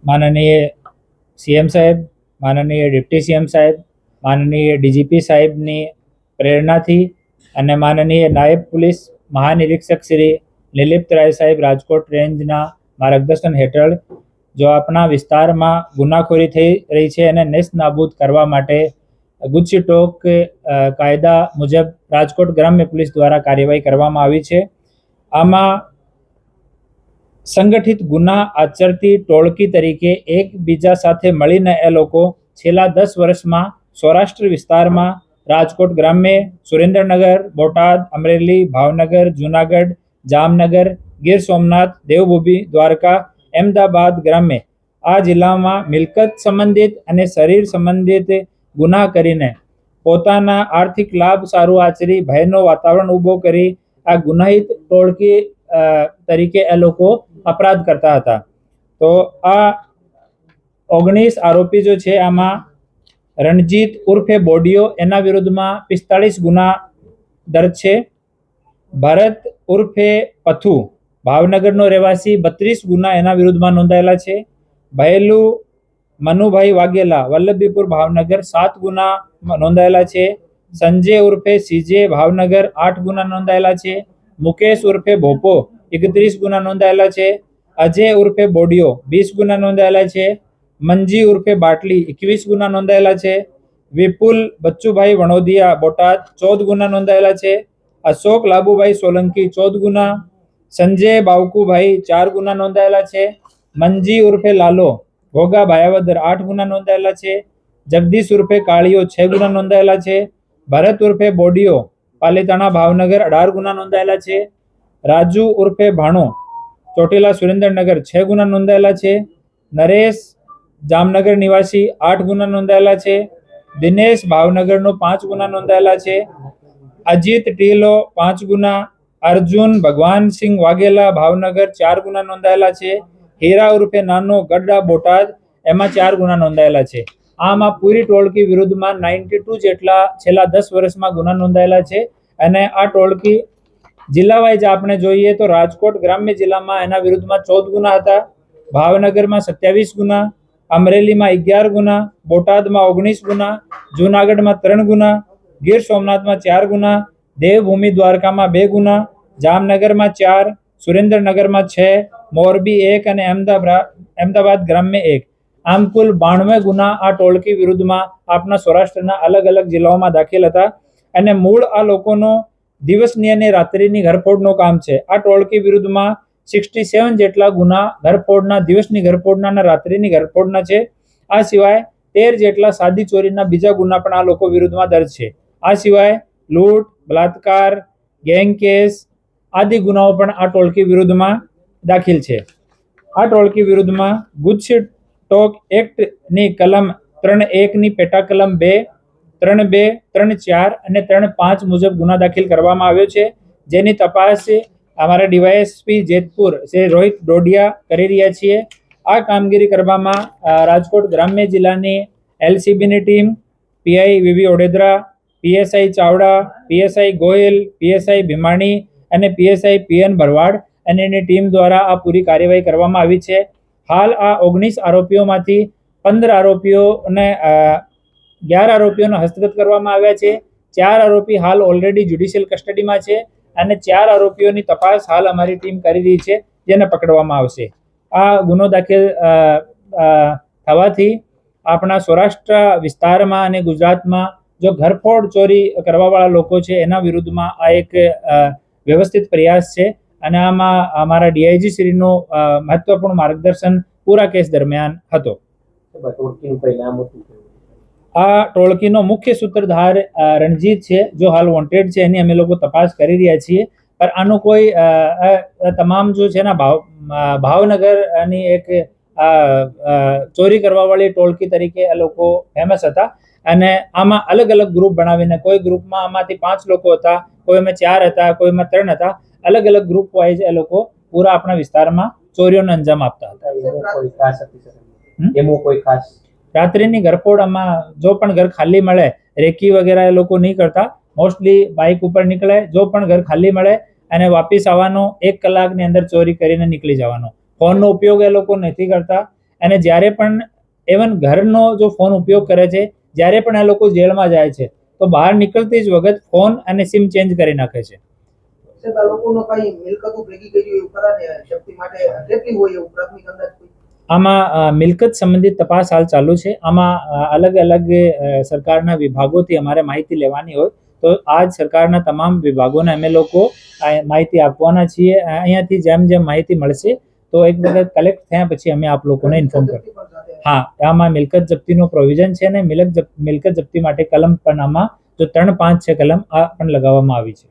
માનનીય સીએમ સાહેબ, માનનીય ડિપ્ટી સીએમ સાહેબ, માનનીય ડીજીપી સાહેબની પ્રેરણાથી અને માનનીય નાયબ પોલીસ મહાનિરીક્ષક શ્રી નિલિપ્ત રાય સાહેબ રાજકોટ રેન્જના માર્ગદર્શન હેઠળ જો આપણા વિસ્તારમાં ગુનાખોરી થઈ રહી છે એને નેસ્ત નાબૂદ કરવા માટે ગુજસીટોક કાયદા મુજબ રાજકોટ ગ્રામ્ય પોલીસ દ્વારા કાર્યવાહી કરવામાં આવી છે. આમાં સંગઠિત ગુના આચરતી ટોળકી તરીકે એકબીજા સાથે મળીને એ લોકો છેલ્લા 10 વર્ષમાં સૌરાષ્ટ્ર વિસ્તારમાં રાજકોટ ગ્રામ્ય, સુરેન્દ્રનગર, બોટાદ, અમરેલી, ભાવનગર, જૂનાગઢ, જામનગર, ગીર સોમનાથ, દેવભૂમિ, દ્વારકા, અમદાવાદ ગ્રામ્ય આ જિલ્લામાં મિલકત સંબંધિત અને શરીર સંબંધિત ગુના કરીને પોતાના આર્થિક લાભ સારું આચરી ભયનો વાતાવરણ ઊભો કરી આ ગુનાહિત ટોળકી તરીકે એ લોકો અપરાધ કરતા હતા. તો આ 19 આરોપી જો છે આમાં રણજીત ઉર્ફે બોડિયો એના વિરુદ્ધમાં 45 ગુના દર્જ છે. ભરત ઉર્ફે પથુ ભાવનગરનો રહેવાસી 32 ગુના એના વિરુદ્ધમાં નોંધાયેલા છે. ભયેલુ મનુભાઈ વાઘેલા વલ્લભીપુર ભાવનગર 7 ગુના નોંધાયેલા છે. સંજય ઉર્ફે સીજે ભાવનગર 8 ગુના નોંધાયેલા છે. મુકેશ ઉર્ફે ભોપો 31 ગુના નોંધાયેલા છે. અજય ઉર્ફે બોડિયો 20 ગુના નોંધાયેલા છે. મંજી ઉર્ફે બાટલી 21 ગુના નોંધાયેલા છે. વિપુલ બચ્ચુભાઈ વણોદિયા બોટાદ 14 ગુના નોંધાયેલા છે. અશોક લાબુભાઈ સોલંકી 14 ગુના. સંજય બાવકુભાઈ 4 ગુના નોંધાયેલા છે. મંજી ઉર્ફે લાલો ઘોઘા ભાયાવદર 8 ગુના નોંધાયેલા છે. જગદીશ ઉર્ફે કાળિયો 6 ગુના નોંધાયેલા છે. ભરત ઉર્ફે બોડિયો પાલીતાણા ભાવનગર 18 ગુના નોંધાયેલા છે. રાજુ ઉર્ફે ભાણો ચોટીલા સુરેન્દ્રનગર 6 ગુના નોંધાયેલા છે. નરેશ જામનગર નિવાસી 8 ગુના નોંધાયેલા છે. દિનેશ ભાવનગરનો 5 ગુના નોંધાયેલા છે. અજીત ટીલો 5 ગુના. અર્જુન ભગવાનસિંહ વાઘેલા ભાવનગર 4 ગુના નોંધાયેલા છે. હીરા ઉર્ફે નાનો ગઢડા બોટાદ એમાં 4 ગુના નોંધાયેલા છે. આમાં પૂરી ટોળકી વિરુદ્ધમાં 92 જેટલા છેલ્લા 10 વર્ષમાં ગુના નોંધાયેલા છે. અને આ ટોળકી જિલ્લા વાઇઝ આપણે જોઈએ તો રાજકોટ ગ્રામ્ય જિલ્લામાં એના વિરુદ્ધમાં 14 ગુના હતા. ભાવનગરમાં 27 ગુના, અમરેલીમાં 11 ગુના, બોટાદમાં 19 ગુના, જૂનાગઢમાં 3 ગુના, ગીર સોમનાથમાં 4 ગુના, દેવભૂમિ દ્વારકામાં 2 ગુના, જામનગરમાં 4, સુરેન્દ્રનગરમાં 6, મોરબી 1 અને અમદાવાદ ગ્રામ્ય 1. આમ કુલ 92 ગુના આ ટોળકી વિરુદ્ધમાં આપણા સૌરાષ્ટ્રના અલગ અલગ જિલ્લાઓમાં દાખલ હતા. અને મૂળ આ લોકોનો દિવસની અને રાત્રિની ઘરફોડનું કામ છે. આ ટોળકી વિરુદ્ધમાં 67 જેટલા ગુના ઘરફોડના, દિવસની ઘરફોડના અને રાત્રિની ઘરફોડના છે. આ સિવાય 13 જેટલા સાદી ચોરીના બીજા ગુના પણ આ લોકો વિરુદ્ધમાં દર્જ છે. આ સિવાય લૂંટ, બલાત્કાર, ગેંગ કેસ આદિ ગુનાઓ પણ આ ટોળકી વિરુદ્ધમાં દાખલ છે. આ ટોળકી વિરુદ્ધમાં ગુજસીટોક એક્ટની કલમ 3.1 ની પેટા કલમ 2, 3.2, 3.4 અને 3.5 મુજબ ગુના દાખલ કરવામાં આવ્યો છે. જેની તપાસ અમારા ડીવાયએસપી જેતપુર શ્રી રોહિત ડોડિયા કરી રહ્યા છીએ. આ કામગીરી કરવામાં રાજકોટ ગ્રામ્ય જિલ્લાની એલસીબીની team, PI VV Odedara, PSI Chavda, PSI Goyal, PSI Bhimani અને પીએસઆઈ પીએન ભરવાડ અને એની ટીમ દ્વારા આ પૂરી કાર્યવાહી કરવામાં આવી છે. હાલ આ 19 આરોપીઓમાંથી 15 આરોપીઓને 11 આરોપીઓને હસ્તગત કરવામાં આવ્યા છે. 4 આરોપી હાલ ઓલરેડી જ્યુડિશિયલ કસ્ટડીમાં છે અને 4 આરોપીઓની તપાસ હાલ અમારી ટીમ કરી રહી છે, જેને પકડવામાં આવશે. આ ગુનો દાખલ થવાથી આપણા સૌરાષ્ટ્ર વિસ્તારમાં અને ગુજરાતમાં જો ઘરફોડ ચોરી કરવાવાળા લોકો છે એના વિરુદ્ધમાં આ એક વ્યવસ્થિત પ્રયાસ છે. અને આમાં અમારા ડીઆઈજી શ્રીનું મહત્વપૂર્ણ માર્ગદર્શન પૂરા કેસ દરમિયાન હતો. આ ટોળકીનો મુખ્ય સૂત્રધાર રણજીત છે, જો હાલ વોન્ટેડ છે. એની અમે લોકો તપાસ કરી રહ્યા છીએ. પણ આનું કોઈ તમામ જો છે ને ભાવનગરની એક ચોરી કરવાવાળી ટોળકી તરીકે એ લોકો ફેમસ હતા. અને આમાં અલગ અલગ ગ્રુપ બનાવીને કોઈ ગ્રુપમાં આમાંથી 5 લોકો હતા, કોઈમાં 4 હતા, કોઈમાં 3 હતા. અલગ અલગ ગ્રુપ વાઇઝ એ લોકો પૂરા આપણા વિસ્તારમાં ચોરીઓને અંજામ આપતા હતા. રાત્રિની ઘરફોડમાં જો પણ ઘર ખાલી મળે, રેકી વગેરે એ લોકો નહીં કરતા. મોસ્ટલી બાઇક ઉપર નીકળે, જો પણ ઘર ખાલી મળે અને વાપસ આવવાનો 1 કલાકની અંદર ચોરી કરીને નીકળી જવાનો. ફોનનો ઉપયોગ એ લોકો નથી કરતા. અને જ્યારે પણ ઇવન ઘરનો જો ફોન ઉપયોગ કરે છે, જ્યારે પણ આ લોકો જેલમાં જાય છે તો બહાર નીકળતી જ વખત ફોન અને સિમ ચેન્જ કરી નાખે છે. સાહેબ, આ લોકોનો કઈ મિલકતો ભેગી કરી એવું ખરા ને જપ્તી માટે કેટલી હોય એવું પ્રાથમિક અંદાજ કોઈ? આમાં મિલકત સંબંધિત તપાસ હાલ ચાલુ છે. આમાં અલગ અલગ સરકારના વિભાગોથી અમારે માહિતી લેવાની હોય તો આ જ સરકારના તમામ વિભાગોને અમે લોકો માહિતી આપવાના છીએ. અહીંયાથી જેમ જેમ માહિતી મળશે તો એક વખત કલેક્ટ થયા પછી અમે આપ લોકોને ઇન્ફોર્મ કરીશું. હા, આમાં મિલકત જપ્તીનો પ્રોવિઝન છે અને મિલકત જપ્તી માટે કલમ પણ આમાં જો 3, 5, 6 કલમ આ પણ લગાવવામાં આવી છે.